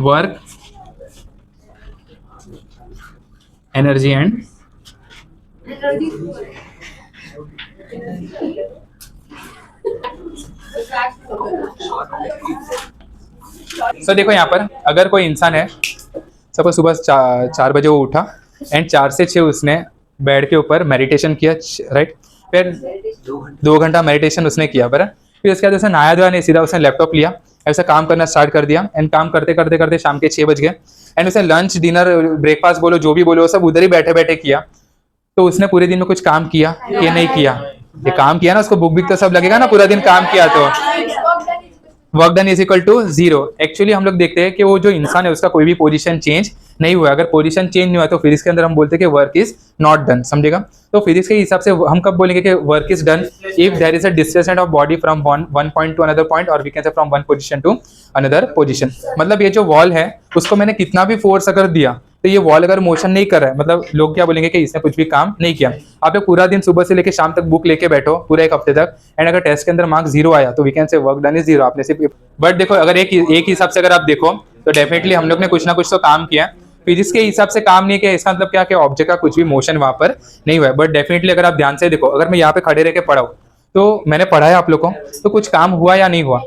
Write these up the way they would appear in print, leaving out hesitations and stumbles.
Work, energy and so देखो यहाँ पर अगर कोई इंसान है, सपोज सुबह 4 बजे वो उठा एंड 4 से 6 उसने बेड के ऊपर मेडिटेशन किया, राइट। फिर 2 घंटा मेडिटेशन उसने किया, बराबर। फिर उसके बाद उसने नहाया धोया नहीं, सीधा उसने लैपटॉप लिया, ऐसा काम करना स्टार्ट कर दिया एंड काम करते करते करते शाम के 6 बज गए एंड उसने लंच डिनर ब्रेकफास्ट बोलो जो भी बोलो सब उधर ही बैठे बैठे किया। तो उसने पूरे दिन में कुछ काम किया कि नहीं किया? ये काम किया ना, उसको बुक भी तो सब लगेगा ना, पूरा दिन काम किया तो work done is equal to 0। Actually हम लोग देखते हैं कि वो जो इंसान है उसका कोई भी पोजीशन चेंज नहीं हुआ। अगर पोजीशन चेंज नहीं हुआ तो फिजिक्स के अंदर हम बोलते हैं कि वर्क इज नॉट डन, समझेगा। तो फिजिक्स के हिसाब से हम कब बोलेंगे कि work is done? If there is a displacement of body from one point to another point, और we can say from one position to another position. मतलब ये जो वॉल है उसको मैंने कितना भी फोर्स अगर दिया तो ये वॉल अगर मोशन नहीं कर रहा है, मतलब लोग क्या बोलेंगे कि इसने कुछ भी काम नहीं किया। आप लोग पूरा दिन सुबह से लेकर शाम तक बुक लेके बैठो पूरा 1 हफ्ते तक एंड अगर टेस्ट के अंदर मार्क्स 0 आया तो we can say work done is 0, आपने सिर्फ। बट देखो अगर एक हिसाब से अगर आप देखो तो डेफिनेटली हम लोग ने कुछ ना कुछ तो काम किया। फिजिक्स के हिसाब से काम नहीं किया इसका मतलब क्या कि ऑब्जेक्ट का कुछ भी मोशन वहां पर नहीं हुआ है। बट डेफिनेटली अगर आप ध्यान से देखो, अगर मैं यहाँ पे खड़े रह के पढ़ा हूँ तो मैंने पढ़ा है आप लोग को, तो कुछ काम हुआ या नहीं हुआ?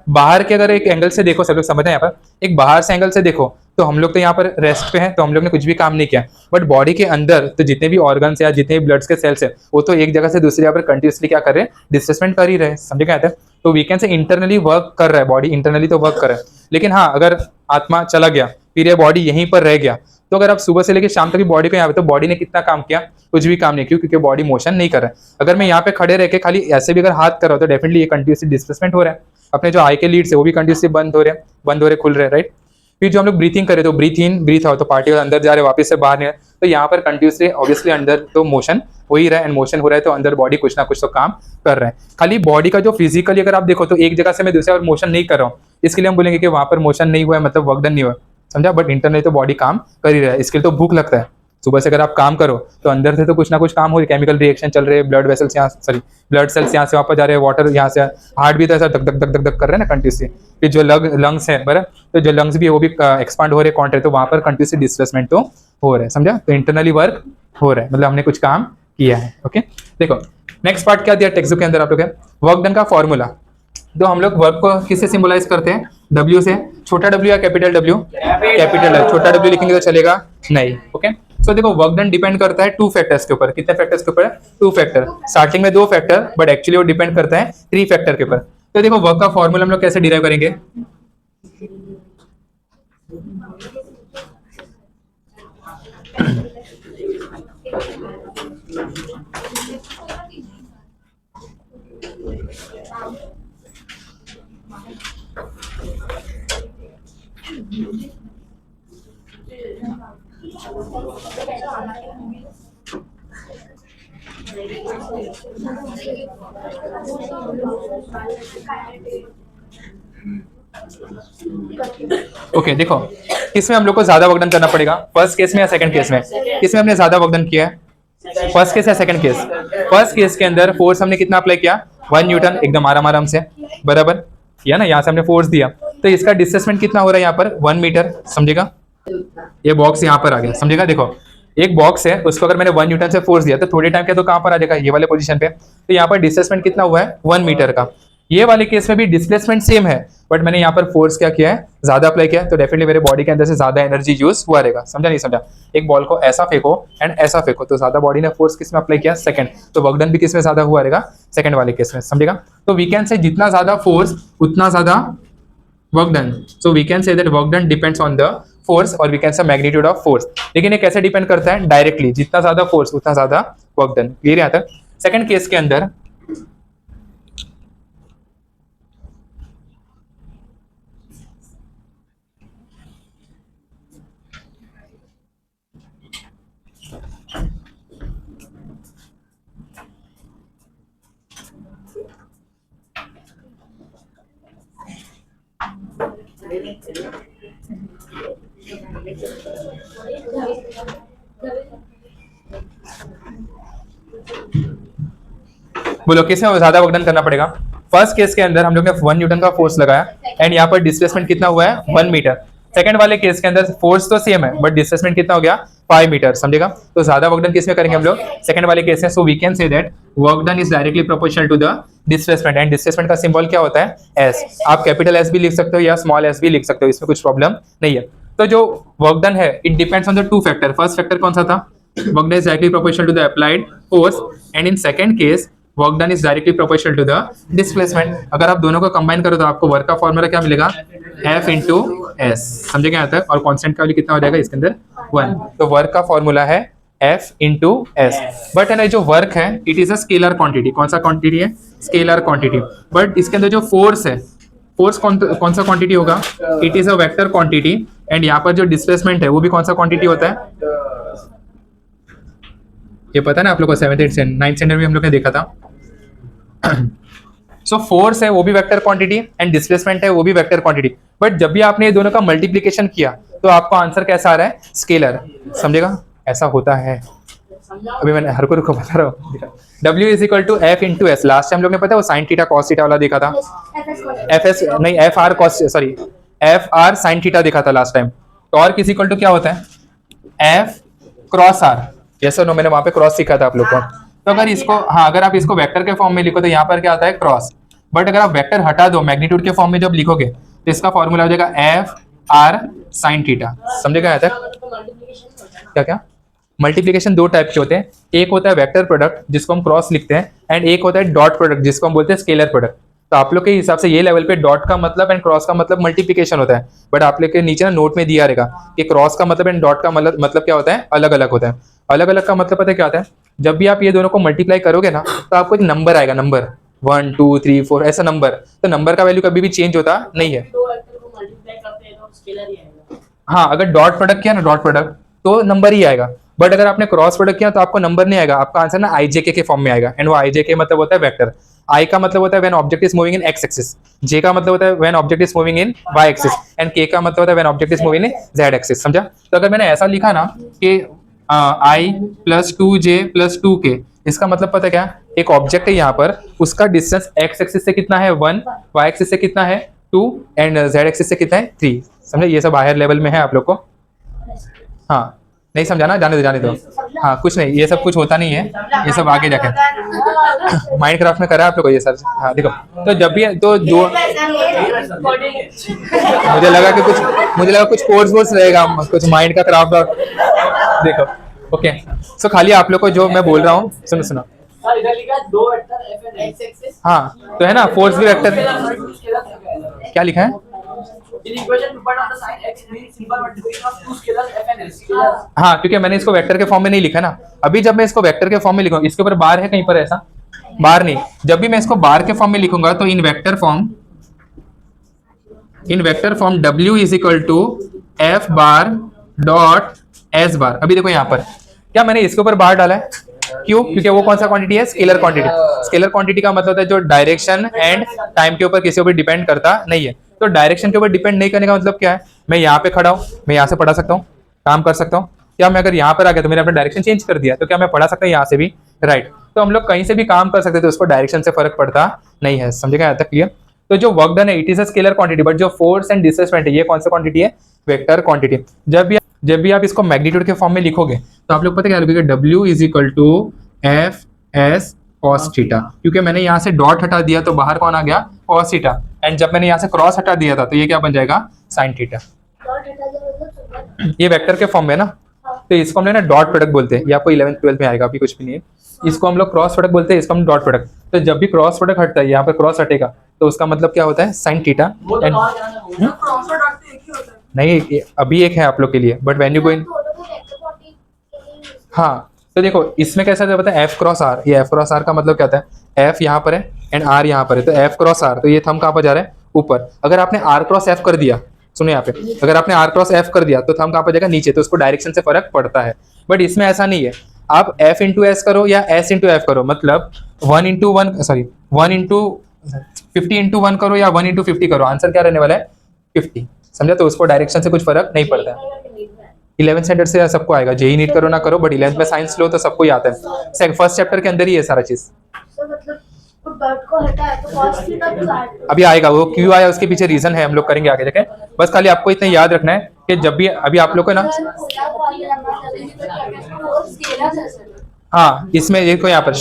बाहर के अगर एक एंगल से देखो, सब लोग समझ रहे हैं, यहाँ पर एक बाहर से एंगल से देखो तो हम लोग तो यहाँ पर रेस्ट पे हैं, तो हम लोग ने कुछ भी काम नहीं किया। बट बॉडी के अंदर तो जितने भी ऑर्गन्स या जितने भी ब्लड्स के सेल्स है वो तो एक जगह से दूसरी जगह पर कंटिन्यूसली क्या कर रहे हैं? डिस्प्लेसमेंट कर ही रहे हैं, समझे क्या है? तो वीकेंड से इंटरनली वर्क कर रहा है, बॉडी इंटरनली तो वर्क कर रहा है। लेकिन हाँ, अगर आत्मा चला गया फिर ये बॉडी यहीं पर रह गया, तो अगर आप सुबह से लेकर शाम तक की बॉडी को यहाँ पे, तो बॉडी ने कितना काम किया? कुछ भी काम नहीं किया, क्योंकि बॉडी मोशन नहीं कर रहा है। अगर मैं यहाँ पे खड़े रह के खाली ऐसे भी अगर हाथ कर रहा हूँ तो डेफिनेटली ये कंटिन्यूसली डिस्प्लेसमेंट हो रहा है। अपने जो आई के लीड्स है वो भी कंटिन्यूसली बंद हो रहे खुल रहे, राइट। फिर जो हम लोग ब्रीथिंग करें तो ब्रीथ इन ब्रीथ आउट, तो पार्टिकल अंदर जा रहे वापस से बाहर नहीं, तो यहाँ पर कंटिन्यूसली ऑब्वियसली अंदर तो मोशन हो ही रहा है एंड मोशन हो रहा है तो अंदर बॉडी कुछ ना कुछ तो काम कर रहा है। खाली बॉडी का जो फिजिकली अगर आप देखो तो एक जगह से मैं दूसरे और मोशन नहीं कर रहा हूँ, इसके लिए हम बोलेंगे कि वहां पर मोशन नहीं हुआ है, मतलब वर्क डन नहीं हुआ, समझा। बट इंटरनली तो बॉडी काम कर ही रहा है। इसके लिए तो भूख लगता है, सुबह से अगर आप काम करो तो अंदर से तो कुछ ना कुछ काम हो रही है, केमिकल रिएक्शन चल रहे हैं, ब्लड वेसल्स यहाँ, सॉरी ब्लड सेल्स यहाँ से वहाँ पर जा रहे हैं, वाटर यहाँ से, हार्ट भी तो ऐसा धक धक धक धक धक कर रहे हैं ना कंटिन्यूसली। फिर जो लंग्स है बराबर, तो जो लंग्स भी है वो भी एक्सपांड हो रहे हैं, कॉन्ट्रैक्ट, तो वहाँ पर कंटिन्यूसली डिस्प्लेसमेंट तो हो रहा है, समझा। तो इंटरनली वर्क हो रहा है, मतलब हमने कुछ काम किया है। ओके, देखो नेक्स्ट पार्ट क्या दिया टेक्स्ट बुक के अंदर आप लोग है, वर्क डन का फॉर्मूला। तो हम लोग वर्क को किससे सिंबलाइज करते हैं? डब्ल्यू से। छोटा डब्ल्यू या कैपिटल डब्ल्यू? कैपिटल है। छोटा डब्ल्यू लिखेंगे तो चलेगा नहीं। ओके, सो देखो वर्क डन डिपेंड करता है 2 फैक्टर्स के ऊपर। कितने फैक्टर्स के ऊपर? 2 फैक्टर। स्टार्टिंग में 2 फैक्टर, बट एक्चुअली वो डिपेंड करता है 3 फैक्टर के ऊपर। तो देखो वर्क का फॉर्मूला हम लोग कैसे डिराइव करेंगे? ओके, देखो किसमें हम लोग को ज्यादा वर्क डन करना पड़ेगा, फर्स्ट केस में या सेकंड केस में? किसमें हमने ज्यादा वर्क डन किया है? फर्स्ट केस या सेकंड केस? फर्स्ट केस के अंदर फोर्स हमने कितना अप्लाई किया? 1 न्यूटन, एकदम आराम आराम से, बराबर किया ना। यहाँ से हमने फोर्स दिया तो इसका डिस्प्लेसमेंट कितना हो रहा है यहाँ पर? 1 मीटर, समझेगा। ये बॉक्स यहाँ पर आ गया, समझेगा। देखो एक बॉक्स है, उसको अगर मैंने 1 न्यूटन से फोर्स दिया तो थोड़े टाइम के तो कहाँ पर आ जाएगा? ये वाले पोजीशन पे। तो यहाँ पर डिस्प्लेसमेंट कितना हुआ है? 1 मीटर का। ये वाले केस में भी डिस्प्लेसमेंट सेम है, बट मैंने यहाँ पर फोर्स क्या किया है? ज्यादा अप्लाई किया है, तो डेफिनेटली मेरे बॉडी के अंदर से ज्यादा एनर्जी यूज हुआ रहेगा, समझा नहीं समझा? एक बॉल को ऐसा फेंको एंड ऐसा फेंको, तो ज्यादा बॉडी ने फोर्स किस में अप्लाई किया? सेकंड। तो वर्क डन भी किस में ज्यादा हुआ रहेगा? सेकंड वाले केस में, समझेगा। तो वी कैन से जितना ज्यादा फोर्स उतना ज्यादा work done. So we can say that work done depends on the force और we can say magnitude of force. लेकिन ये कैसे डिपेंड करता है? डायरेक्टली, जितना ज्यादा फोर्स उतना ज्यादा वर्क डन। क्लियर है यहाँ तक? सेकंड केस के अंदर बोलो किसमें ज्यादा वर्क डन करना पड़ेगा? फर्स्ट केस के अंदर हम लोग ने 1 न्यूटन का फोर्स लगाया एंड यहाँ पर डिस्प्लेसमेंट कितना हुआ है 1 मीटर। सेकंड वाले केस के अंदर फोर्स तो सेम है बट डिस्प्लेसमेंट कितना हो गया 5 मीटर, समझेगा। तो ज्यादा वर्क डन किस में करेंगे हम लोग, सेकंड वाले केस में। So we can say that work done is directly proportional to the displacement and displacement का सिंबल क्या होता है एस। आप कैपिटल एस भी लिख सकते हो या स्मॉल एस भी लिख सकते हो, इसमें कुछ प्रॉब्लम नहीं है। तो जो वर्क डन है it depends on the 2 factor. First factor कौन सा था, work done is directly proportional to the applied force and in second case work done is directly proportional to the displacement. अगर आप दोनों को कंबाइन करो तो आपको वर्क का फॉर्मूला क्या मिलेगा, F इंटू एस, समझेगा यहाँ तक। और कांस्टेंट का वैल्यू कितना हो जाएगा इसके अंदर 1। तो वर्क का फॉर्मूला है F इंटू एस। बट है ना जो वर्क है it is a scalar quantity. कौन सा क्वांटिटी है, स्केलर क्वांटिटी। बट इसके अंदर जो फोर्स है, फोर्स कौन सा क्वांटिटी होगा, it is a vector quantity. And यहाँ पर जो डिस्प्लेसमेंट है वो भी कौन सा क्वांटिटी होता है, ये पता है ना आप लोग को, 7th 8th 9th स्टैंडर्ड में हम लोग ने देखा था। सो फोर्स है वो भी वेक्टर क्वांटिटी एंड डिस्प्लेसमेंट है वो भी वेक्टर क्वांटिटी। बट जब भी आपने ये दोनों का मल्टीप्लिकेशन किया तो आपको आंसर कैसा आ रहा है, स्केलर, समझेगा। ऐसा होता है, अभी मैंने हर को बता रहा हूँ। W is equal to F into S. Last time हम लोग ने पता है वो साइन थीटा कॉस थीटा वाला देखा था, एफ एस नहीं F R cos sorry F R sine theta देखा था last time. Torque is equal to क्या होता है, एफ क्रॉस आर। यस और नो, मैंने वहां पे क्रॉस सीखा था आप लोग को। तो अगर इसको अगर आप इसको वेक्टर के फॉर्म में लिखो तो यहाँ पर क्या आता है क्रॉस। बट अगर आप वेक्टर हटा दो मैग्नीट्यूड के फॉर्म में जब लिखोगे तो इसका फॉर्मूला हो जाएगा एफ आर साइन थीटा, समझेगा यहाँ तक। क्या क्या मल्टीप्लिकेशन 2 टाइप के होते हैं, एक होता है वेक्टर प्रोडक्ट जिसको हम क्रॉस लिखते हैं एंड एक होता है डॉट प्रोडक्ट जिसको हम बोलते हैं स्केलर प्रोडक्ट। तो आप लोग के हिसाब से ये लेवल पे डॉट का मतलब एंड क्रॉस का मतलब मल्टीप्लिकेशन होता है। बट आप लोग के नीचे ना नोट में दिया रहेगा कि क्रॉस का मतलब एंड डॉट का मतलब क्या होता है, अलग अलग होता है। अलग अलग का मतलब पता है क्या होता है, जब भी आप ये दोनों को मल्टीप्लाई करोगे ना तो आपको एक नंबर आएगा, नंबर 1 2 3 4 ऐसा नंबर। तो नंबर का वैल्यू कभी भी चेंज होता नहीं है। हाँ, अगर डॉट प्रोडक्ट किया ना डॉट प्रोडक्ट तो नंबर ही आएगा। बट अगर आपने क्रॉस प्रोडक्ट किया तो आपको नंबर नहीं आएगा, आपका आंसर ना आईजेके के फॉर्म में आएगा। एंड वो आईजेके मतलब होता है वेक्टर। आई का मतलब होता है when object is moving in x axis, j का मतलब होता है when object is moving in y axis and k का मतलब होता है when object is moving in z axis, समझा। तो अगर मैंने ऐसा लिखा ना कि i plus 2j plus 2k, इसका मतलब पता है क्या, एक ऑब्जेक्ट है यहाँ पर, उसका डिस्टेंस एक्स एक्सिस से कितना है 1, वाई एक्सिस से कितना है 2 एंड जेड एक्सिस से कितना है 3, समझे। ये सब हायर लेवल में है आप लोग को। हाँ नहीं समझाना, जाने दो। हाँ कुछ नहीं, ये सब कुछ होता नहीं है, ये सब आगे जाके माइनक्राफ्ट में करा है आप लोग को ये सब। हाँ देखो, तो जब भी तो जो मुझे लगा कुछ कोर्स रहेगा, कुछ माइंड का क्राफ्ट। देखो ओके, सो खाली आप लोग को जो मैं बोल रहा हूँ सुनो। हाँ तो है ना, फोर्स भी वेक्टर क्या लिखा है, हाँ क्योंकि मैंने इसको वेक्टर के फॉर्म में नहीं लिखा ना। अभी जब मैं इसको वेक्टर के फॉर्म में लिखूंगा, इसके ऊपर बार है कहीं पर, ऐसा बार नहीं। जब भी मैं इसको बार के फॉर्म में लिखूंगा तो in vector form W is equal to F bar dot S bar. अभी देखो यहाँ पर क्या मैंने इसके ऊपर बार डाला है, क्यों, क्योंकि वो कौन सा क्वांटिटी है, स्केलर क्वांटिटी। स्केलर क्वांटिटी का मतलब है जो डायरेक्शन एंड टाइम के ऊपर किसी ऊपर डिपेंड करता नहीं है। तो डायरेक्शन के ऊपर डिपेंड नहीं करने का मतलब क्या है, मैं यहाँ पे खड़ा हूँ, मैं यहाँ से पढ़ा सकता हूँ, काम कर सकता हूँ। क्या मैं अगर यहाँ पर आ गया तो मैंने अपना डायरेक्शन चेंज कर दिया, तो क्या मैं पढ़ा सकता हूँ यहाँ से भी, राइट। तो हम लोग कहीं से भी काम कर सकते थे, उसको डायरेक्शन से फर्क पड़ता नहीं है, समझेगा यहाँ तक क्लियर। तो जो वर्क डन है it is a scalar quantity, but जो फोर्स एंड डिस्प्लेसमेंट है ये कौन सा क्वांटिटी है, वेक्टर क्वांटिटी। जब भी आप इसको मैग्नीट्यूड के फॉर्म में लिखोगे तो आप लोग पता क्या लिखोगे, W is equal to F S cos theta, क्योंकि मैंने यहाँ से डॉट हटा दिया तो बाहर कौन आ गया, कॉस थीटा। एंड जब मैंने यहाँ से क्रॉस हटा दिया था तो ये क्या बन जाएगा, साइन थीटा। ये वेक्टर के फॉर्म में ना, तो इसको हम लोग ना डॉट प्रोडक्ट बोलते हैं। ये आपको 11th 12th में आएगा, अभी कुछ भी नहीं है। इसको हम लोग क्रॉस प्रोडक्ट बोलते हैं, इसको हम डॉट प्रोडक्ट। तो जब भी क्रॉस प्रोडक्ट हटता है, यहाँ पर क्रॉस हटेगा तो उसका मतलब क्या होता है, साइन थीटा। नहीं अभी एक है आप लोग के लिए, बट व्हेन यू गो इन, हाँ तो देखो इसमें कैसा होता है, एफ क्रॉस आर। ये एफ क्रॉस आर का मतलब क्या होता है, एफ यहाँ पर है एंड आर यहाँ पर है, तो एफ क्रॉस आर, तो ये थंब कहाँ पर जा रहा है, ऊपर। अगर आपने आर क्रॉस एफ कर दिया, सुनो यहाँ पे, अगर आपने आर क्रॉस एफ कर दिया तो थंब कहाँ पर जाएगा, नीचे। तो उसको डायरेक्शन से फर्क पड़ता है। बट इसमें ऐसा नहीं है, आप एफ इंटू एस करो या एस इंटू एफ करो, मतलब 1 इंटू 50 इंटू 1 करो या 1 इंटू 50 करो, आंसर क्या रहने वाला है, 50, समझा। तो उसको डायरेक्शन से कुछ फर्क नहीं पड़ता है। 11th स्टैंडर्ड से सबको आएगा, जेई नीट करो ना करो, बट 11th में साइंस लो तो सबको ही आता है। फर्स्ट चैप्टर के अंदर ही है सारा चीज। तो डॉट को हटाए तो cos थीटा तो आएगा। अभी आएगा, वो क्यों आया उसके पीछे रीजन है, हम लोग करेंगे आगे देखें। बस खाली आपको इतना याद रखना है कि जब भी अभी आप लोग को ना, हाँ इसमें देखो यहाँ पर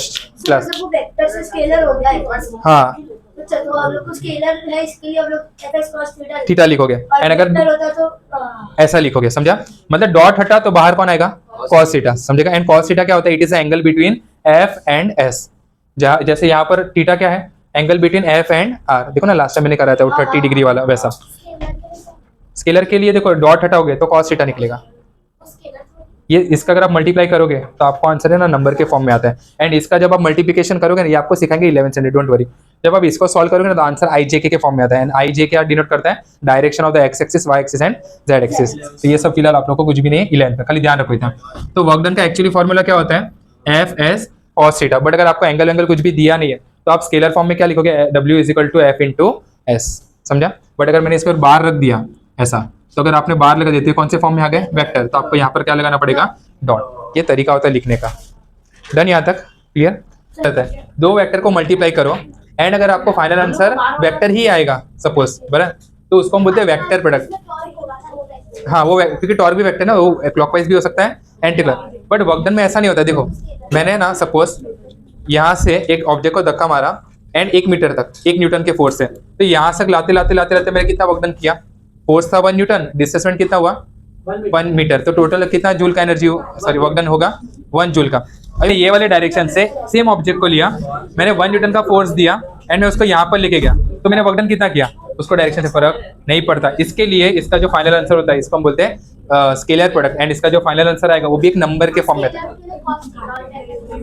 क्लास, वो वेक्टर से स्केलर हो गया है। हाँ तो चलो हम लोग को स्केलर है, इसके लिए हम लोग fx cos थीटा थीटा लिखोगे, और एंड अगर वेक्टर होता तो ऐसा लिखोगे, समझा? मतलब डॉट हटा तो बाहर कौन आएगा? cos थीटा, समझेगा? एंड cos थीटा क्या होता है? It is angle between f and s। जैसे यहाँ पर थीटा क्या है? Angle between f and r। देखो ना लास्ट टाइम मैंने कराया था वो 30 डिग्री वाला, वैसा स्केलर के लिए देखो डॉट हटाओगे तो cos थीटा निकलेगा। ये इसका अगर आप मल्टीप्लाई करोगे तो आपको आंसर है ना नंबर के फॉर्म में आता है। एंड इसका जब आप मल्टीप्लिकेशन करोगे ना, ये आपको सिखाएंगे 11th स्टैंडर्ड, डोंट वरी। जब आप इसको सॉल्व करोगे ना तो आंसर आई जे के फॉर्म में आता है। एंड आई जे क्या डिनोट करता है? Direction of the x axis, y axis and z axis. तो ये सब फिलहाल आप लोग को कुछ भी नहीं है 11th में, खाली ध्यान रखो इतना। तो वर्क डन का एक्चुअली फॉर्मूला क्या होता है? F S cos theta. But अगर आपको एंगल एंगल कुछ भी दिया नहीं है तो आप स्केलर फॉर्म में क्या लिखोगे? W is equal to F into S, समझा? बट अगर मैंने इस पर बार रख दिया ऐसा, तो अगर आपने बार लगा देते कौन से फॉर्म में आ गए? वेक्टर, तो आपको यहाँ पर क्या लगाना पड़ेगा? डॉट। ये तरीका होता है लिखने का। डन यहाँ तक क्लियर रहता है? दो वेक्टर को मल्टीप्लाई करो एंड अगर आपको फाइनल आंसर वेक्टर ही आएगा सपोज, बराबर, तो उसको हम बोलते हैं वेक्टर प्रोडक्ट। हाँ वो क्योंकि टॉर्क भी वेक्टर ना, वो क्लॉकवाइज भी हो सकता है anti clock. But work done में ऐसा नहीं होता। देखो मैंने ना सपोज यहाँ से एक ऑब्जेक्ट को धक्का मारा एंड 1 मीटर तक 1 न्यूटन के फोर्स से, तो यहाँ से लाते लाते लाते लाते मैंने कितना वर्क डन किया? फोर्स था 1 न्यूटन, डिस्प्लेसमेंट कितना हुआ? 1 मीटर। तो टोटल कितना जूल का एनर्जी, सॉरी वर्क डन होगा 1 जूल का। अभी ये वाले डायरेक्शन से सेम ऑब्जेक्ट को लिया मैंने, 1 न्यूटन का फोर्स दिया एंड मैं उसको यहाँ पर लेके गया, तो मैंने वर्क डन कितना किया? उसको डायरेक्शन से फर्क नहीं पड़ता। इसके लिए इसका जो फाइनल आंसर होता है इसको हम बोलते हैं स्केलर प्रोडक्ट। एंड इसका जो फाइनल आंसर आएगा वो भी एक नंबर के फॉर्म में आता है।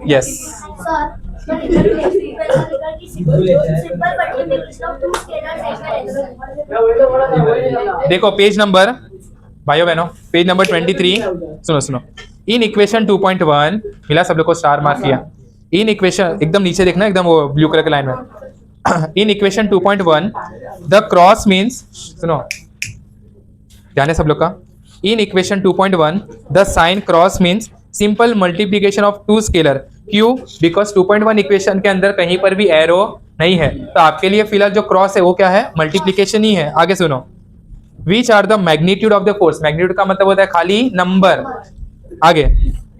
यस देखो पेज नंबर, भाइयों बहनों, पेज नंबर 23। सुनो सुनो, इन इक्वेशन 2.1 मिला, सब लोग को स्टार मार्क किया। इन इक्वेशन एकदम नीचे देखना, एकदम वो ब्लू कलर के लाइन में। In equation 2.1 the cross means, सुनो ध्यान है सब लोग का। In equation 2.1 the sign cross means simple multiplication of two scalar. क्यों? बिकॉज 2.1 इक्वेशन के अंदर कहीं पर भी एरो नहीं है, तो आपके लिए फिलहाल जो क्रॉस है वो क्या है? मल्टीप्लीकेशन ही है। आगे सुनो, which are the magnitude of the force. Magnitude का मतलब होता है खाली नंबर। आगे,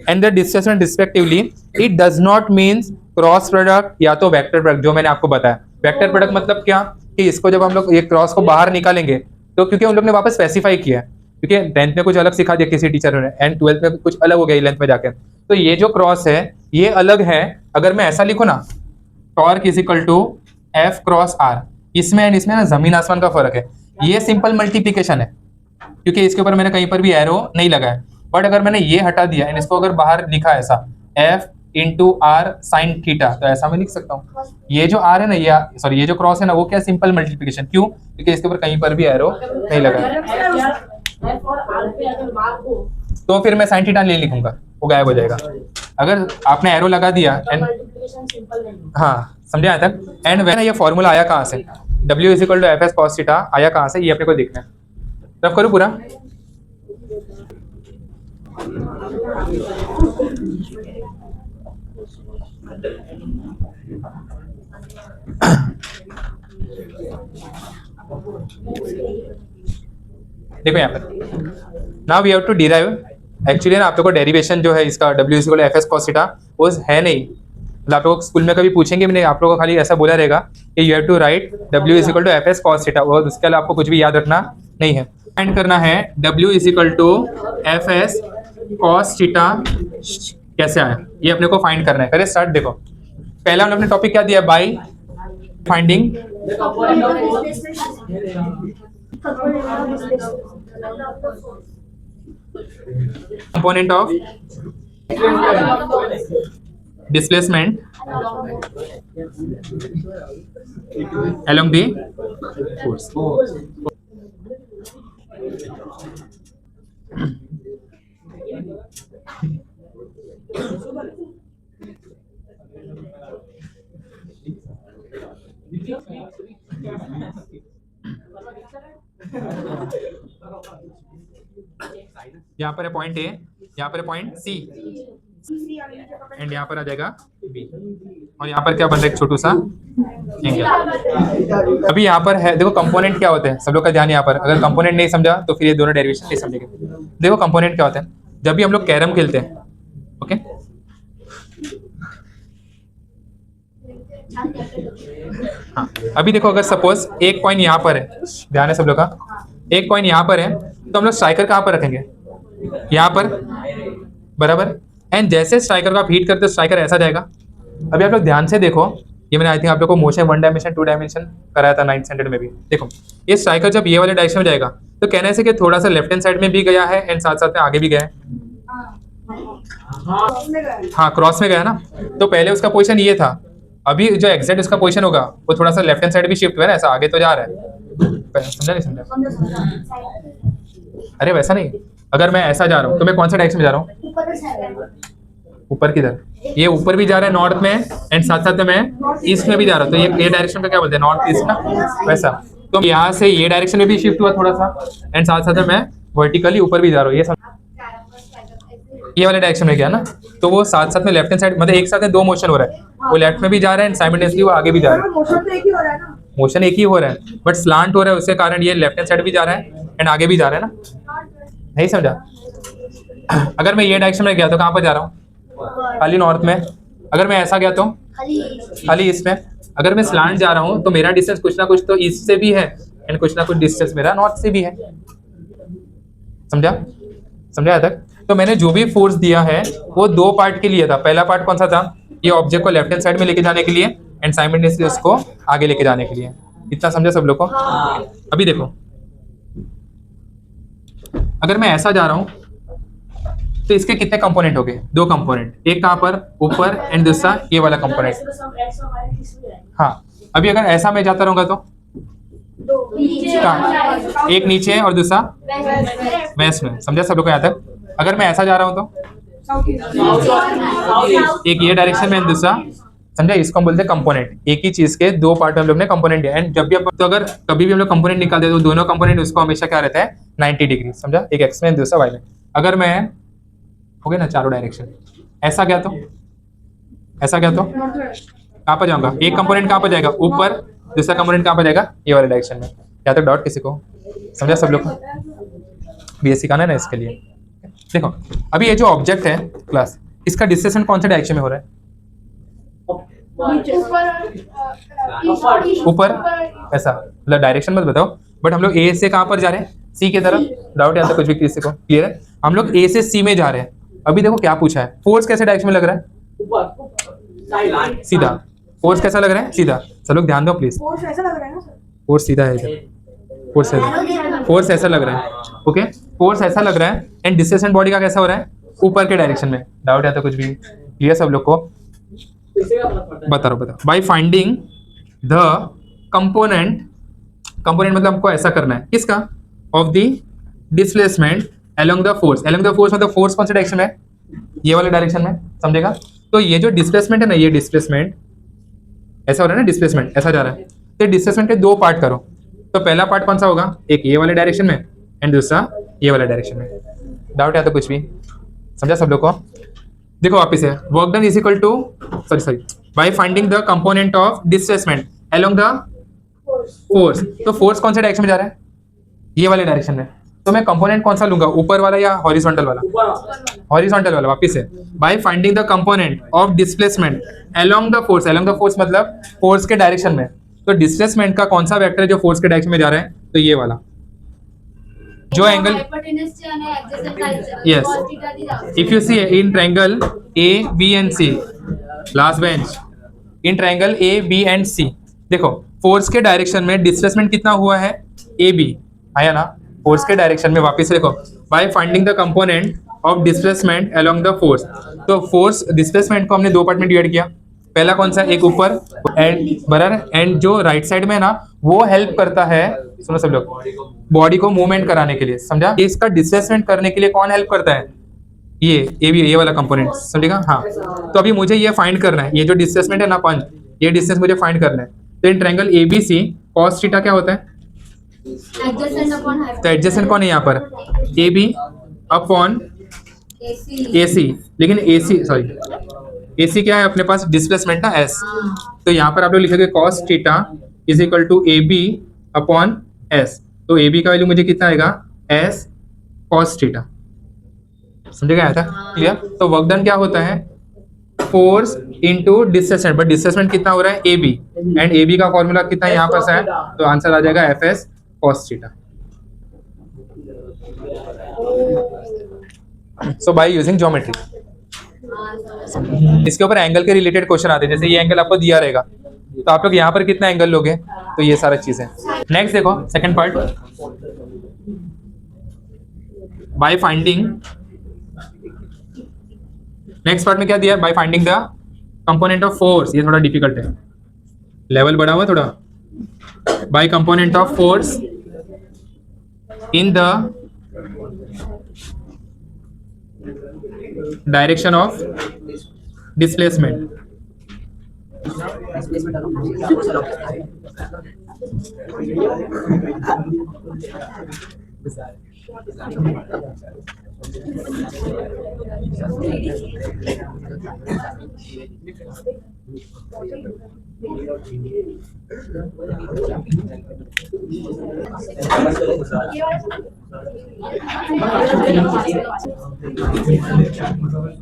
and the displacement respectively. It does not means cross product या तो वेक्टर प्रोडक्ट, जो मैंने आपको बताया। वेक्टर प्रोडक्ट मतलब क्या? कि इसको जब हम लोग ये क्रॉस को बाहर निकालेंगे तो क्योंकि हम लोग ने वापस स्पेसिफाई किया है, क्योंकि 10th में कुछ अलग सिखा दिया किसी टीचर ने एंड 12th में कुछ अलग हो गया 11th में जाकर। तो ये जो क्रॉस है ये अलग है। अगर मैं ऐसा लिखूं ना, torque is equal to F cross R, इसमें एंड इसमें ना जमीन आसमान का फर्क है। ये सिंपल मल्टीप्लिकेशन है क्योंकि इसके ऊपर मैंने कहीं पर भी एरो नहीं लगाया। बट अगर मैंने ये हटा दिया एंड इसको अगर बाहर लिखा ऐसा F into R sine theta, तो ऐसा मैं लिख सकता हूँ। ये जो आर है ना, ये सॉरी ये जो क्रॉस है ना, वो क्या? Simple multiplication. क्यों? क्योंकि इसके ऊपर कहीं पर भी एरो नहीं लगा। तो फिर मैं साइन थीटा नहीं लिखूंगा, वो गायब हो जाएगा। अगर आपने एरो लगा दिया एंड, हाँ समझे यहाँ तक? एंड वह ये फॉर्मूला आया कहाँ से? W is equal to F S cos theta आया कहाँ से? ये अपने को देखना है। रब करूँ पूरा? देखो यहाँ पर, now we have to derive. Actually ना आप लोगों को डेरिवेशन जो है इसका W is equal to F S cos theta वो है नहीं। मतलब आप लोग स्कूल में कभी पूछेंगे भी नहीं, आप लोगों को खाली ऐसा बोला रहेगा कि you have to write W is equal to F S cos theta, और उसके अलावा आपको कुछ भी याद रखना नहीं है। फाइंड करना है W is equal to F S cos theta कैसे आया, ये अपने को फाइंड करना है। करें स्टार्ट। देखो पहला हमने अपने टॉपिक क्या दिया? By finding component of displacement along the force। यहाँ पर है पॉइंट ए, यहाँ पर है पॉइंट सी, एंड यहाँ पर आ जाएगा बी, और यहाँ पर क्या बन रहा है? एक छोटू सा एंगल। अभी यहाँ पर है, देखो कंपोनेंट क्या होते हैं, सब लोग का ध्यान यहाँ पर। अगर कंपोनेंट नहीं समझा तो फिर ये दोनों डेरिवेशन नहीं समझेंगे। देखो कंपोनेंट क्या होता है, जब भी हम लोग कैरम खेलते हैं, ओके, हाँ, अभी देखो अगर सपोज एक कॉइन यहाँ पर है, ध्यान है सब लोग का, एक कॉइन यहाँ पर है, तो हम लोग स्ट्राइकर कहाँ पर रखेंगे, यहाँ पर, बराबर। एंड जैसे स्ट्राइकर को आप हीट करते हो स्ट्राइकर ऐसा जाएगा। अभी आप लोग ध्यान से देखो, ये मैंने आई थिंक आप लोग को मोशन 1 डायमेंशन 2 डायमेंशन कराया था 9th स्टैंडर्ड में भी। देखो ये स्ट्राइकर जब ये वाले डायरेक्शन में जाएगा तो कहने से कि थोड़ा सा लेफ्ट हैंड साइड में भी गया है एंड साथ साथ में आगे भी गया है। हाँ, क्रॉस में गया ना, तो पहले उसका पोजीशन ये था, अभी जो एग्जैक्ट उसका पोजीशन होगा वो थोड़ा सा लेफ्ट हैंड साइड भी शिफ्ट हुआ है ना, ऐसा आगे तो जा रहा है। समझा नहीं समझा? अरे वैसा नहीं, अगर मैं ऐसा जा रहा हूँ तो मैं कौन सा डायरेक्शन में जा रहा हूँ, ऊपर किधर, ये ऊपर भी जा रहा है नॉर्थ में एंड साथ साथ में मैं ईस्ट में भी जा रहा हूँ, तो ये डायरेक्शन का क्या बोलते हैं, नॉर्थ ईस्ट ना, वैसा। तो यहाँ से ये डायरेक्शन में भी शिफ्ट हुआ थोड़ा सा एंड साथ साथ में मैं वर्टिकली ऊपर भी जा रहा हूँ, ये वाले डायरेक्शन में गया ना, तो वो साथ साथ में लेफ्ट हैंड साइड, मतलब एक साथ में दो मोशन हो रहा है, वो लेफ्ट में भी जा रहा है एंड साइमल्टेनियसली वो आगे भी जा रहा है। मोशन एक ही हो रहा है बट स्लांट हो रहा है, उसके कारण ये लेफ्ट हैंड साइड भी जा रहा है एंड आगे भी जा रहा है ना, नहीं समझा? अगर मैं ये डायरेक्शन में गया तो कहाँ पर जा रहा हूँ, खाली नॉर्थ में। अगर मैं ऐसा गया तो खाली ईस्ट में। अगर मैं स्लांट जा रहा हूँ तो मेरा डिस्टेंस कुछ ना कुछ तो ईस्ट से भी है एंड कुछ ना कुछ डिस्टेंस मेरा नॉर्थ से भी है। समझा? समझा यहाँ तक? तो मैंने जो भी फोर्स दिया है वो दो पार्ट के लिए था। पहला पार्ट कौन सा था, ये ऑब्जेक्ट को लेफ्ट हैंड साइड में लेके जाने के लिए एंड साइमल्टेनियसली उसको आगे लेके जाने के लिए। इतना समझा सब लोग को? अभी देखो, अगर मैं ऐसा जा रहा हूं तो इसके कितने कंपोनेंट हो गए, दो कंपोनेंट, एक कहां पर, ऊपर एंड दूसरा ये वाला कंपोनेंट। हाँ, अभी अगर ऐसा मैं जाता रहूंगा तो कहाँ, एक नीचे है और दूसरा वेस्ट में। समझा सब लोग को यहाँ तक? अगर मैं ऐसा जा रहा हूँ तो एक ये डायरेक्शन में दूसरा, समझा? इसको हम बोलते हैं कंपोनेंट। एक ही चीज के दो पार्ट में हम लोग ने कंपोनेंट दिया एंड जब भी तो अगर कभी भी हम लोग कंपोनेंट निकालते हैं तो दोनों कंपोनेंट उसको हमेशा क्या रहता है, 90 डिग्री। समझा? एक एक्स में दूसरा वाई में। अगर मैं हो गया ना चारों डायरेक्शन, ऐसा गया तो, ऐसा गया तो कहाँ पर जाऊंगा, एक कंपोनेंट कहाँ पर जाएगा, ऊपर, दूसरा कंपोनेंट कहाँ पर जाएगा, ये वाले डायरेक्शन में। क्या तक डाउट किसी को? समझा सब लोग को? BSc सिखाना है ना इसके लिए। देखो अभी ये जो ऑब्जेक्ट है क्लास, इसका डिस्प्लेसमेंट कौन से डायरेक्शन में हो रहा है, ऊपर, ऐसा, मतलब डायरेक्शन मत बताओ बट हम लोग ए से कहाँ पर जा रहे हैं, सी की तरफ। डाउट या तो कुछ भी किसी को क्लियर है? हम लोग ए से सी में जा रहे हैं। अभी देखो क्या पूछा है, फोर्स कैसे डायरेक्शन में लग रहा है, सीधा। फोर्स कैसा लग रहा है, सीधा। सब लोग ध्यान दो प्लीज, फोर्स ऐसा लग रहा है ना सर, फोर्स सीधा है इधर, फोर्स ऐसा लग रहा है, ओके, फोर्स ऐसा लग रहा है एंड डिस्प्लेसमेंट बॉडी का कैसा हो रहा है, ऊपर के डायरेक्शन में। डाउट या तो कुछ भी क्लियर सब लोग को? बता रहा हूँ, bye finding the component, component मतलब हमको ऐसा करना है किसका, of the displacement along the force. Along the force मतलब फोर्स कौन से डायरेक्शन में, ये वाले डायरेक्शन में। समझेगा? तो ये जो डिस्प्लेसमेंट है ना, ये डिस्प्लेसमेंट ऐसा हो रहा है ना, डिस्प्लेसमेंट ऐसा जा रहा है, तो डिस्प्लेसमेंट के दो पार्ट करो। तो पहला पार्ट कौन सा होगा, एक ये वाले डायरेक्शन में एंड दूसरा ये वाले डायरेक्शन में। डाउट या तो कुछ भी? समझा सब लोग को? देखो वापिस है, work done is equal to, sorry by finding the component of displacement along the force. तो फोर्स कौन से डायरेक्शन में जा रहा है, ये वाले डायरेक्शन में। तो मैं कंपोनेंट कौन सा लूंगा, ऊपर वाला या हॉरिजॉन्टल वाला, हॉरिजॉन्टल वाला। वापिस है, by finding the component of displacement along the force. Along the force मतलब फोर्स के डायरेक्शन में। तो डिस्प्लेसमेंट का कौन सा वेक्टर है जो फोर्स के डायरेक्शन में जा रहा है, तो ये वाला जो angle, yes, if you see in triangle A, B and C, last bench, in triangle A, B and C, देखो फोर्स के डायरेक्शन में डिस्प्लेसमेंट कितना हुआ है, AB आया ना, फोर्स के डायरेक्शन में। वापस देखो, bye finding the component of displacement along the force. तो फोर्स डिस्प्लेसमेंट को हमने दो पार्ट में डिवाइड किया। पहला कौन सा, एक ऊपर एंड बराबर, एंड जो राइट साइड में ना वो हेल्प करता है, सुनो सब लोग, बॉडी को मूवमेंट कराने के लिए। समझा? इसका डिस्प्लेसमेंट करने के लिए कौन हेल्प करता है, ये भी, ये वाला कंपोनेंट। समझेगा? हाँ, तो अभी मुझे ये फाइंड करना है, ये जो डिस्प्लेसमेंट है ना पंच, ये डिस्टेंस मुझे फाइंड करना है। तो in triangle ABC cos theta क्या होता है, तो एडजेसेंट कौन है यहाँ पर, AB अपॉन AC, लेकिन AC क्या है अपने पास, डिस्प्लेसमेंट ना S। तो यहाँ पर आप लोग लिखेंगे cos theta is equal to AB upon S। तो AB का वैल्यू मुझे कितना आएगा, S cos थीटा। समझेगा आया था, क्लियर। तो वर्क डन क्या होता है, force into displacement, but displacement कितना हो रहा है AB, एंड AB का फॉर्मूला कितना यहाँ पर है, तो आंसर आ जाएगा FS cos theta. So by using geometry, इसके ऊपर एंगल के रिलेटेड क्वेश्चन आते हैं। जैसे ये एंगल आपको दिया रहेगा तो आप लोग यहाँ पर कितना एंगल लोगे, तो ये सारा चीजें। नेक्स्ट देखो second part, by finding, next part में क्या दिया है, by finding the component of force. ये थोड़ा डिफिकल्ट है, लेवल बढ़ा हुआ थोड़ा। By component of force in the direction of displacement.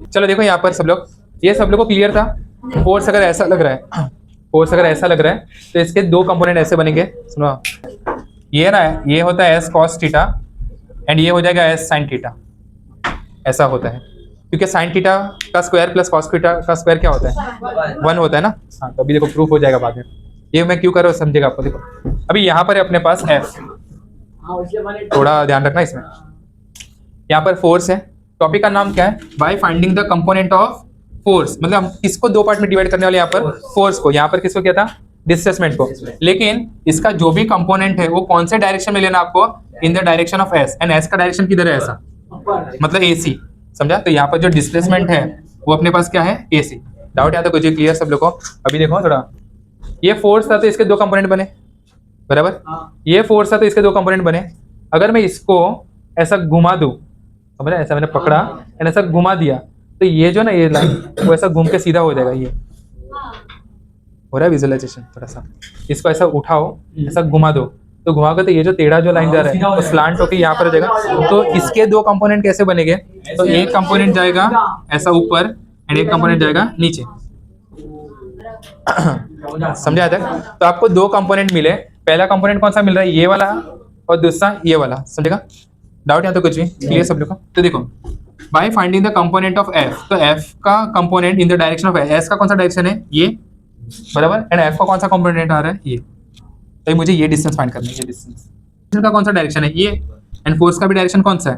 चलो देखो यहाँ पर सब लोग, ये सब लोग को क्लियर था। फोर्स अगर ऐसा लग रहा है, फोर्स अगर ऐसा लग रहा है तो इसके दो कंपोनेंट ऐसे बनेंगे। सुनो, ये ना है, ये होता है S cos थीटा एंड ये हो जाएगा S sin थीटा। ऐसा होता है क्योंकि sin थीटा का स्क्वायर प्लस cos थीटा का स्क्वायर क्या होता है, 1 होता है ना। हाँ, तो अभी देखो प्रूफ हो जाएगा बाद में। ये मैं क्यों कर रहा हूँ समझेगा आपको। देखो अभी यहाँ पर है अपने पास F, थोड़ा ध्यान रखना इसमें। यहाँ पर फोर्स है, टॉपिक का नाम क्या है, by finding the component of force. मतलब हम किसको दो पार्ट में डिवाइड करने वाले, यहाँ पर फोर्स को, यहाँ पर किसको क्या था, डिस्प्लेसमेंट को। लेकिन इसका जो भी कंपोनेंट है वो कौन से डायरेक्शन में लेना आपको, इन the direction of S, and S का डायरेक्शन किधर है, ऐसा, मतलब AC। समझा। तो यहाँ पर जो डिस्प्लेसमेंट है वो अपने पास क्या है, AC। डाउट यहाँ तक कुछ क्लियर सब लोग को। अभी देखो थोड़ा, ये फोर्स था तो इसके दो कंपोनेंट बने, बराबर। ये फोर्स था तो इसके दो कंपोनेंट बने। अगर मैं इसको ऐसा घुमा दूं, समझ रहे, ऐसा मैंने पकड़ा एंड ऐसा घुमा दिया, तो ये जो ना ये लाइन वो ऐसा घूम के सीधा हो जाएगा। ये हो रहा है विजुअलाइजेशन थोड़ा सा। इसको ऐसा उठाओ, ऐसा घुमा दो, तो घुमाओगे तो ये जो टेढ़ा जो लाइन जा रहा है वो स्लांट होके यहाँ पर जाएगा। तो इसके दो कंपोनेंट कैसे बनेंगे, तो एक कंपोनेंट जाएगा ऐसा ऊपर एंड एक कंपोनेंट जाएगा नीचे। समझा था। तो आपको दो कंपोनेंट मिले, पहला कंपोनेंट कौन सा मिल रहा है, ये वाला, और दूसरा ये वाला। समझेगा, डाउट यहाँ तो कुछ भी क्लियर सब लोग को। तो देखो bye finding the component of F, तो F का component in the direction of S का कौन सा डायरेक्शन है, ये, बराबर। एंड F का कौन सा कंपोनेंट आ रहा है, ये। तो मुझे ये डिस्टेंस फाइंड करना है, ये डिस्टेंस का कौन सा डायरेक्शन है, ये। एंड फोर्स का भी डायरेक्शन कौन सा है,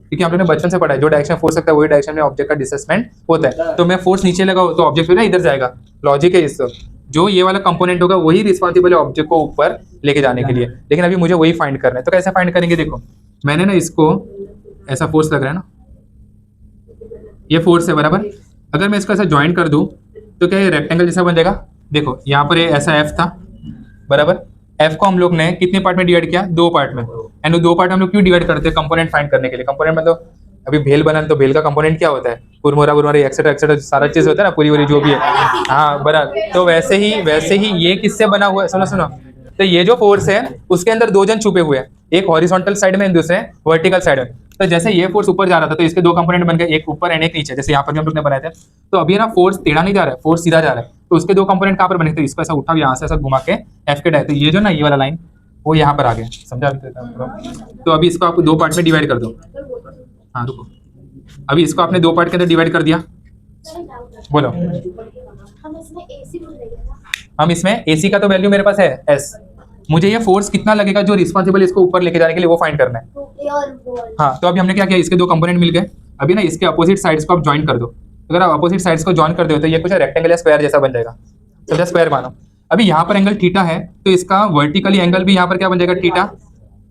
क्योंकि आप लोगों ने बचपन से पढ़ा है, जो डायरेक्शन फोर्स सकता है वही डायरेक्शन में ऑब्जेक्ट का डिस्प्लेसमेंट होता है। तो मैं फोर्स नीचे लगाऊं तो ऑब्जेक्ट ना इधर जाएगा, लॉजिक है इसका। जो ये वाला कंपोनेंट होगा वही रिस्पॉन्सिबल है ऑब्जेक्ट को ऊपर लेके जाने के लिए। लेकिन अभी मुझे वही फाइंड करना है। तो कैसे फाइंड करेंगे, देखो मैंने ना इसको ऐसा फोर्स लग रहा है ना, ये फोर्स है, बराबर। अगर मैं इसको ऐसा ज्वाइन कर दूं तो क्या ये रेक्टेंगल जैसा बन जाएगा। देखो यहाँ पर ये ऐसा F था, बराबर। F को हम लोग ने कितने पार्ट में डिवाइड किया, दो पार्ट में। एंड वो दो पार्ट हम लोग क्यों डिवाइड करते हैं, कंपोनेंट फाइंड करने के लिए। कंपोनेंट मतलब अभी भेल बना तो भेल का कंपोनेंट क्या होता है, कुरमुरा एक्सेट्रा एक्सेट्रा सारा चीज होता है ना, पूरी जो भी है। हाँ बराबर। तो वैसे ही ये किससे बना हुआ है, सुनो सुनो। तो ये जो फोर्स है उसके अंदर दो जन छुपे हुए हैं, एक हॉरिजॉन्टल साइड में दूसरे वर्टिकल साइड में। तो जैसे ये फोर्स ऊपर जा रहा था तो इसके दो कंपोनेंट बन गए, एक ऊपर एंड एक नीचे, जैसे यहाँ पर भी हम लोग ने बनाए थे। तो अभी ना फोर्स टेढ़ा नहीं जा रहा है, फोर्स सीधा जा रहा है। तो उसके दो कंपोनेंट कहाँ पर बने, तो इसको ऐसा उठा यहाँ से ऐसा घुमा के F के डायरेक्शन, तो ये जो ना ये वाला लाइन वो यहाँ पर आ गया। समझा। तो अभी इसको आप दो पार्ट में डिवाइड कर दो। हाँ रुको, अभी इसको आपने दो पार्ट के अंदर डिवाइड कर दिया, बोलो। हम इसमें AC का तो वैल्यू मेरे पास है S, मुझे ये फोर्स कितना लगेगा जो रिस्पॉन्सिबल इसको ऊपर लेके जाने के लिए, वो फाइंड करना है। हाँ, तो अभी हमने क्या किया, इसके दो कंपोनेंट मिल गए। अभी ना इसके अपोजिट साइड्स को आप ज्वाइन कर दो। अगर आप अपोजिट साइड्स को ज्वाइन कर दो तो ये कुछ रेक्टेंगल या स्क्वायर जैसा बन जाएगा। समझा, स्क्वायर मानो। अभी यहाँ पर एंगल थीटा है तो इसका वर्टिकली एंगल भी यहाँ पर क्या बन जाएगा, थीटा,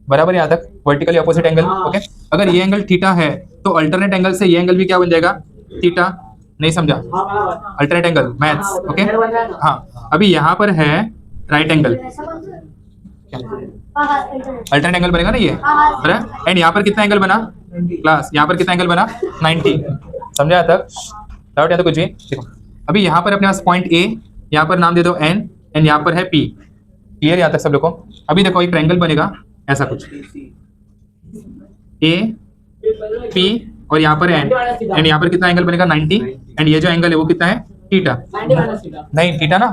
बराबर। यहाँ तक वर्टिकली अपोजिट एंगल, ओके। अगर ये एंगल थीटा है तो अल्टरनेट एंगल से ये एंगल भी क्या बन जाएगा, थीटा। नहीं समझा, अल्टरनेट एंगल मैथ्स, ओके। हाँ, अभी यहाँ पर है राइट एंगल, अल्टरनेट एंगल बनेगा ना ये, बराबर। एंड यहाँ पर कितना एंगल बना क्लास, यहाँ पर कितना एंगल बना, 90। समझा तक, डाउट या तो कुछ भी। देखो अभी यहाँ पर अपने पास पॉइंट A यहाँ पर नाम दे दो एन एंड यहाँ पर है पी। क्लियर यहाँ तक सब लोग को? अभी देखो एक ट्रायंगल बनेगा ऐसा कुछ, ए पी और यहाँ पर एन एंड यहाँ पर कितना एंगल बनेगा 90 एंड ये जो एंगल है वो कितना है थीटा। नहीं थीटा ना,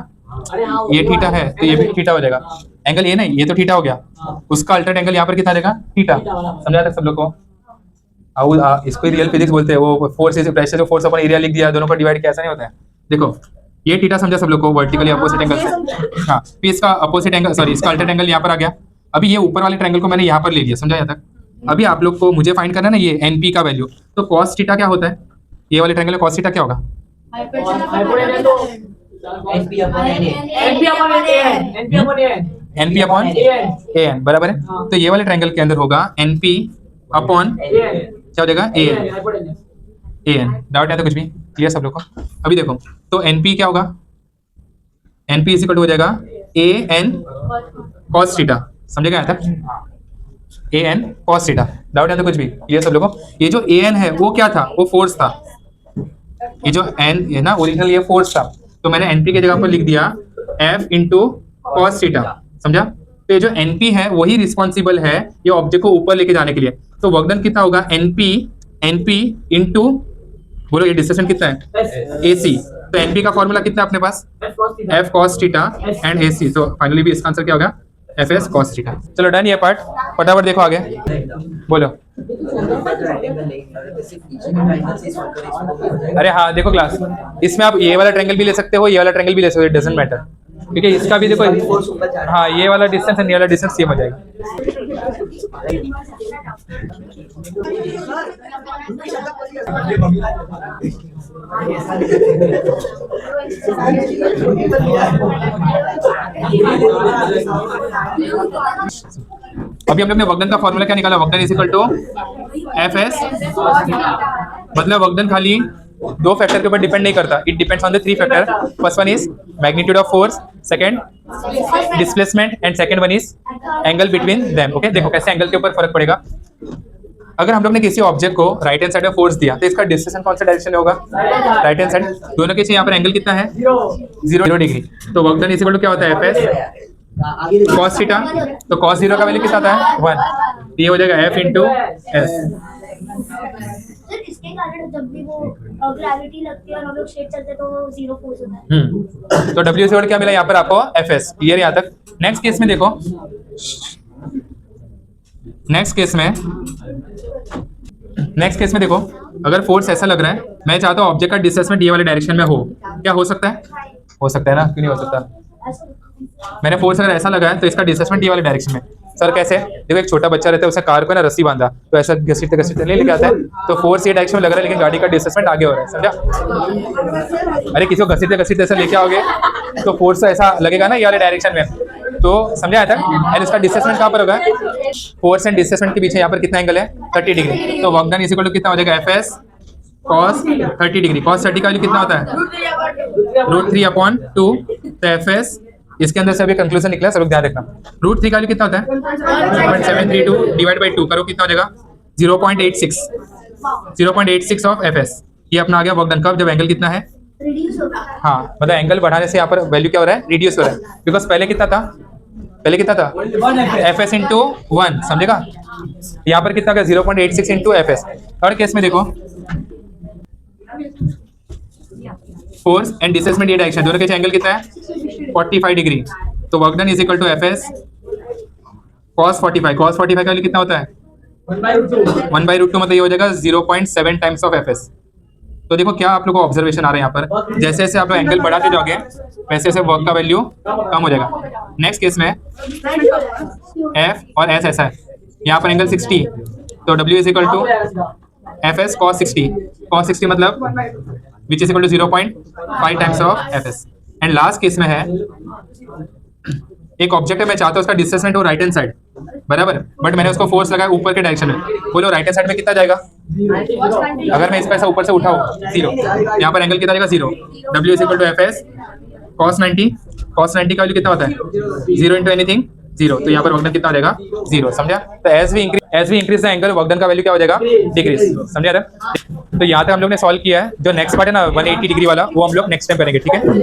ये थीटा है तो ये भी थीटा हो जाएगा। एंगल ये नहीं, ये तो थीटा हो गया, उसका अल्टरनेट एंगल यहाँ पर कितना देगा थीटा। समझा तक सब लोग को? इसको रियल फिजिक्स बोलते हैं। वो फोर्स इज प्रेशर, जो फोर्स अपन एरिया लिख दिया, दोनों का डिवाइड कैसा नहीं होता है। देखो ये थीटा समझा सब लोग को, वर्टिकली अपोजिट एंगल से। हाँ फिर इसका अपोजिट एंगल, सॉरी इसका अल्टरनेट एंगल यहाँ पर आ गया। अभी ये ऊपर वाले ट्रायंगल को मैंने यहाँ पर ले लिया, समझा यहाँ तक? अभी आप लोग को मुझे फाइंड करना है ना ये एनपी का वैल्यू, तो कॉस थीटा क्या होता है? ये वाले ट्रायंगल में कॉस थीटा क्या होगा? एनपी अपॉन ए एन, बराबर है। तो ये वाले ट्रायंगल के अंदर होगा एनपी अपॉन क्या हो जाएगा ए एन। डाउट है तो कुछ भी? क्लियर सब लोग को? अभी देखो तो एनपी क्या होगा? एनपी इज इक्वल टू हो जाएगा ए एन कॉस थीटा। समझेगा यहाँ तक? A N cos theta. Doubt है तो कुछ भी? क्लियर सब लोग को? ये जो ए एन है वो क्या था? वो फोर्स था। ये जो एन है ना ओरिजिनल ये फोर्स था, तो मैंने एनपी की जगह पर लिख दिया एफ इंटू कॉस थीटा। समझा? तो ये जो एनपी है वही रिस्पॉन्सिबल है ये ऑब्जेक्ट को ऊपर लेके जाने के लिए। तो वर्क डन कितना होगा? एनपी इंटू, बोलो ये डिस्टेंस कितना है? AC। तो एनपी का फॉर्मूला कितना है अपने पास? F cos theta and AC। तो फाइनली भी इसका आंसर क्या होगा? F S cos theta. चलो डन ये पार्ट, फटाफट देखो आगे, बोलो। अरे हाँ देखो क्लास, इसमें आप ये वाला ट्रायंगल भी ले सकते हो, ये वाला ट्रायंगल भी ले सकते हो, डजंट मैटर। ठीक है, इसका भी देखो, हाँ ये वाला डिस्टेंस एंड ये वाला डिस्टेंस सेम हो जाएगा। अभी हम लोग ने वर्कडन का फॉर्मूला क्या निकाला? Work done is equal to F S, मतलब वर्कडन खाली दो फैक्टर के ऊपर डिपेंड नहीं करता, it depends on the three factor. First one is magnitude of force, second displacement and second one is angle between them. Okay, देखो कैसे angle के ऊपर फर्क पड़ेगा। अगर हम लोग ने किसी ऑब्जेक्ट को राइट हैंड साइड में फोर्स दिया तो इसका डिस्टेंस कौन सा डायरेक्शन में होगा? Right hand side. दोनों के यहाँ पर एंगल कितना है? 0 डिग्री। तो work done is equal to क्या होता है? F S cos theta. तो कॉस 0 का वैल्यू कितना आता है? 1। ये हो जाएगा एफ इंटू एस। इसके कारण जब भी वो ग्रेविटी लगती है और हम लोग स्ट्रेट चलते हैं तो वो 0 फोर्स होता है। तो डब्ल्यू से क्या मिला यहाँ पर आपको? F S. क्लियर यहाँ तक? नेक्स्ट केस में देखो, नेक्स्ट केस में देखो, अगर फोर्स ऐसा लग रहा है, मैं चाहता हूँ ऑब्जेक्ट का डिस्प्लेसमेंट ये वाले डायरेक्शन में हो, क्या हो सकता है? हो सकता है ना, क्यों नहीं हो सकता? मैंने फोर्स अगर ऐसा लगा है तो इसका डिस्प्लेसमेंट ये वाले डायरेक्शन में। सर कैसे? देखो एक छोटा बच्चा रहता है, उसने कार को ना रस्सी बांधा तो ऐसा घसीटते घसीटते नहीं लेके आता है, तो फोर्स ये डायरेक्शन में लग रहा है लेकिन गाड़ी का डिस्प्लेसमेंट आगे हो रहा है। समझा? अरे किसी को घसीटते घसीटते ऐसा लेके आओगे तो फोर्स ऐसा लगेगा ना ये वाले डायरेक्शन में, तो समझा आता है? एंड इसका डिस्प्लेसमेंट कहाँ पर होगा? फोर्स एंड डिस्प्लेसमेंट के पीछे यहाँ पर कितना एंगल है? 30 डिग्री। तो work done is equal to कितना हो जाएगा? F S cos 30 degree. Cos 30 का वैल्यू कितना होता है? √3/2। तो एफ एस, इसके अंदर से अभी कंक्लूजन निकला, सब लोग ध्यान रखना। √3 का वैल्यू कितना होता है? 0.732 डिवाइड बाई 2 करो, कितना हो जाएगा? 0.86। 0.86 ऑफ एफ एस। ये अपना आ गया वर्क डन का। जब एंगल कितना है? रिड्यूस होगा। हाँ मतलब एंगल बढ़ाने से यहाँ पर वैल्यू क्या हो रहा है? रिड्यूस हो रहा है। बिकॉज पहले कितना था? F S into 1। समझेगा? यहाँ पर कितना? 0.86 into F S. Third case में देखो, फोर्स एंड डिस्प्लेसमेंट ये डायरेक्शन, दोनों के एंगल कितना है? 45 डिग्री। तो work done is equal to F S cos 45। Cos 45 का वैल्यू कितना होता है? 1/√2, मतलब ये हो जाएगा 0.7 टाइम्स ऑफ एफ एस। तो देखो क्या आप लोगों को ऑब्जर्वेशन आ रहा है यहाँ पर, जैसे जैसे आप लोग एंगल बढ़ाते जाओगे वैसे वैसे वर्क का वैल्यू कम हो जाएगा। नेक्स्ट केस में एफ और एस ऐसा है, यहाँ पर एंगल 60, तो W is equal to F S cos 60। Cos 60 मतलब which is equal to 0.5 times of F S. And last case में है, एक ऑब्जेक्ट है, मैं चाहता हूँ उसका डिस्प्लेसमेंट हो राइट हैंड साइड, बराबर, बट मैंने उसको फोर्स लगाया ऊपर के डायरेक्शन में। बोलो राइट हैंड साइड में कितना जाएगा? अगर मैं इसको ऐसा ऊपर से उठाऊं 0, यहाँ पर एंगल कितना जाएगा? 0। W is equal to F S cos 90। Cos 90 का वैल्यू कितना होता है? 0 इंटू एनीथिंग 0। तो यहाँ पर वर्कडन कितना हो जाएगा? 0। समझा? तो as we increase the angle, work done का वैल्यू क्या हो जाएगा? डिक्रीज। समझा? तो यहाँ तक हम लोग ने सॉल्व किया है। जो नेक्स्ट पार्ट है ना 180 डिग्री वाला, वो हम लोग नेक्स्ट टाइम करेंगे। ठीक है?